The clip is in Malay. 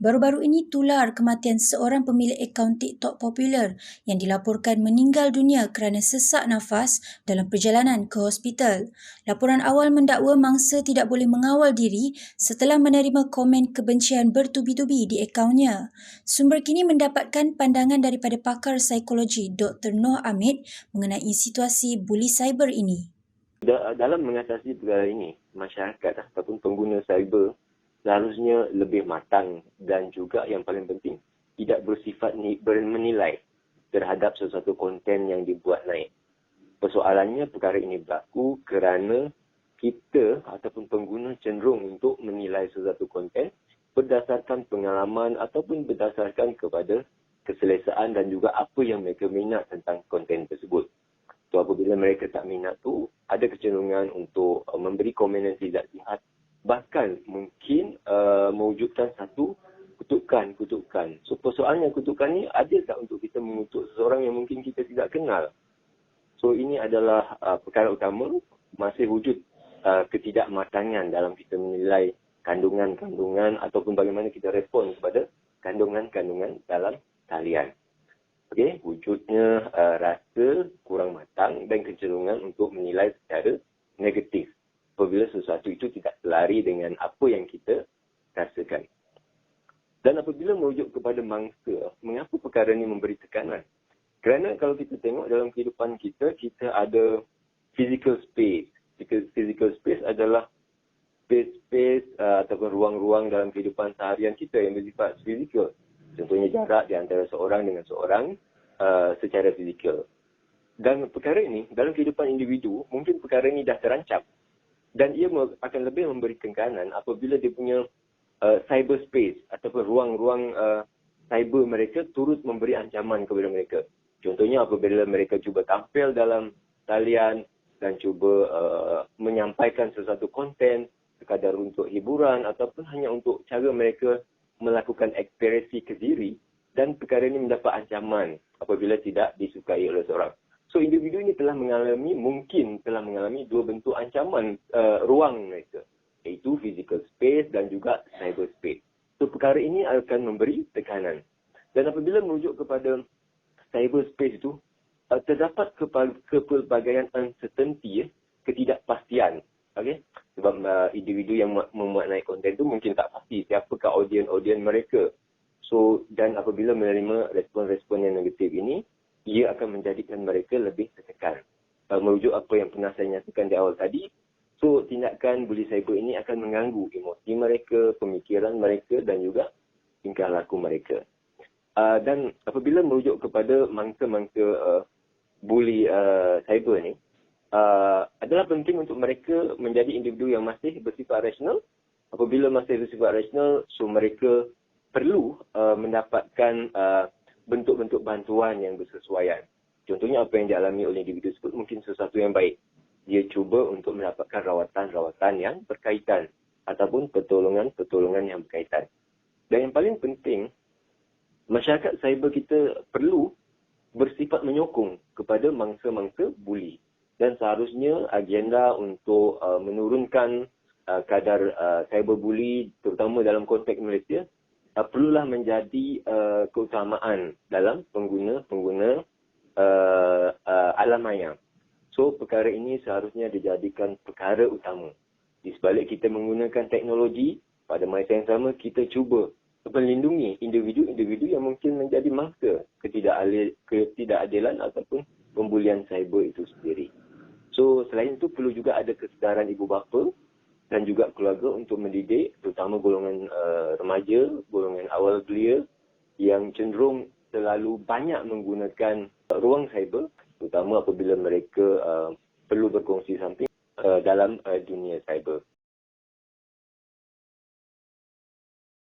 Baru-baru ini tular kematian seorang pemilik akaun TikTok popular yang dilaporkan meninggal dunia kerana sesak nafas dalam perjalanan ke hospital. Laporan awal mendakwa mangsa tidak boleh mengawal diri setelah menerima komen kebencian bertubi-tubi di akaunnya. Sumber kini mendapatkan pandangan daripada pakar psikologi Dr. Noh Amit mengenai situasi buli cyber ini. Dalam mengatasi perkara ini, masyarakat ataupun pengguna cyber seharusnya lebih matang dan juga yang paling penting, tidak bersifat menilai terhadap sesuatu konten yang dibuat naik. Persoalannya perkara ini berlaku kerana kita ataupun pengguna cenderung untuk menilai sesuatu konten berdasarkan pengalaman ataupun berdasarkan kepada keselesaan dan juga apa yang mereka minat tentang konten tersebut. So, apabila mereka tak minat tu, ada kecenderungan untuk memberi komen yang tidak sihat. Bahkan mungkin mewujudkan satu kutukan. So, persoalannya kutukan ni adil tak untuk kita mengutuk seseorang yang mungkin kita tidak kenal? So, ini adalah perkara utama. Masih wujud ketidakmatangan dalam kita menilai kandungan-kandungan ataupun bagaimana kita respon kepada kandungan-kandungan dalam talian. Okey, wujudnya rasa kurang matang dan kecenderungan untuk menilai secara negatif apabila sesuatu itu tidak selari dengan apa yang kita rasakan. Dan apabila merujuk kepada mangsa, mengapa perkara ini memberi tekanan? Kerana kalau kita tengok dalam kehidupan kita, kita ada physical space. Physical space adalah space ataupun ruang-ruang dalam kehidupan seharian kita yang bersifat fizikal. Contohnya jarak di antara seorang dengan seorang secara fizikal. Dan perkara ini, dalam kehidupan individu, mungkin perkara ini dah terancam. Dan ia akan lebih memberi tekanan apabila dia punya cyber space ataupun ruang-ruang cyber mereka turut memberi ancaman kepada mereka. Contohnya apabila mereka cuba tampil dalam talian dan cuba menyampaikan sesuatu konten sekadar untuk hiburan ataupun hanya untuk cara mereka melakukan ekspresi ke diri, dan perkara ini mendapat ancaman apabila tidak disukai oleh seorang. So, individu ini mungkin telah mengalami dua bentuk ancaman ruang mereka, iaitu physical space dan juga cyber space. So, perkara ini akan memberi tekanan. Dan apabila merujuk kepada cyber space itu, terdapat kepelbagaian uncertainty, ketidakpastian. Okay? Sebab individu yang memuat naik konten itu mungkin tak pasti siapakah audien mereka. So, dan apabila menerima respon-respon yang negatif ini, ia akan menjadikan mereka lebih tertekan. Merujuk apa yang pernah saya nyatakan di awal tadi, so tindakan buli cyber ini akan mengganggu emosi mereka, pemikiran mereka dan juga tingkah laku mereka. Dan apabila merujuk kepada mangsa-mangsa buli cyber ni, adalah penting untuk mereka menjadi individu yang masih bersifat rasional. Apabila masih bersifat rasional, so mereka perlu mendapatkan bentuk-bentuk bantuan yang bersesuaian. Contohnya apa yang dialami oleh individu tersebut mungkin sesuatu yang baik. Dia cuba untuk mendapatkan rawatan-rawatan yang berkaitan ataupun pertolongan-pertolongan yang berkaitan. Dan yang paling penting, masyarakat cyber kita perlu bersifat menyokong kepada mangsa-mangsa buli. Dan seharusnya agenda untuk menurunkan kadar cyberbully terutama dalam konteks Malaysia perlulah menjadi keutamaan dalam pengguna alam maya. So, perkara ini seharusnya dijadikan perkara utama. Di sebalik kita menggunakan teknologi, pada masa yang sama kita cuba melindungi individu-individu yang mungkin menjadi mangsa ketidakadilan ataupun pembulian cyber itu sendiri. So, selain itu perlu juga ada kesedaran ibu bapa dan juga keluarga untuk mendidik, terutama golongan remaja, golongan awal belia yang cenderung terlalu banyak menggunakan ruang cyber, terutama apabila mereka perlu berkongsi something dalam dunia cyber.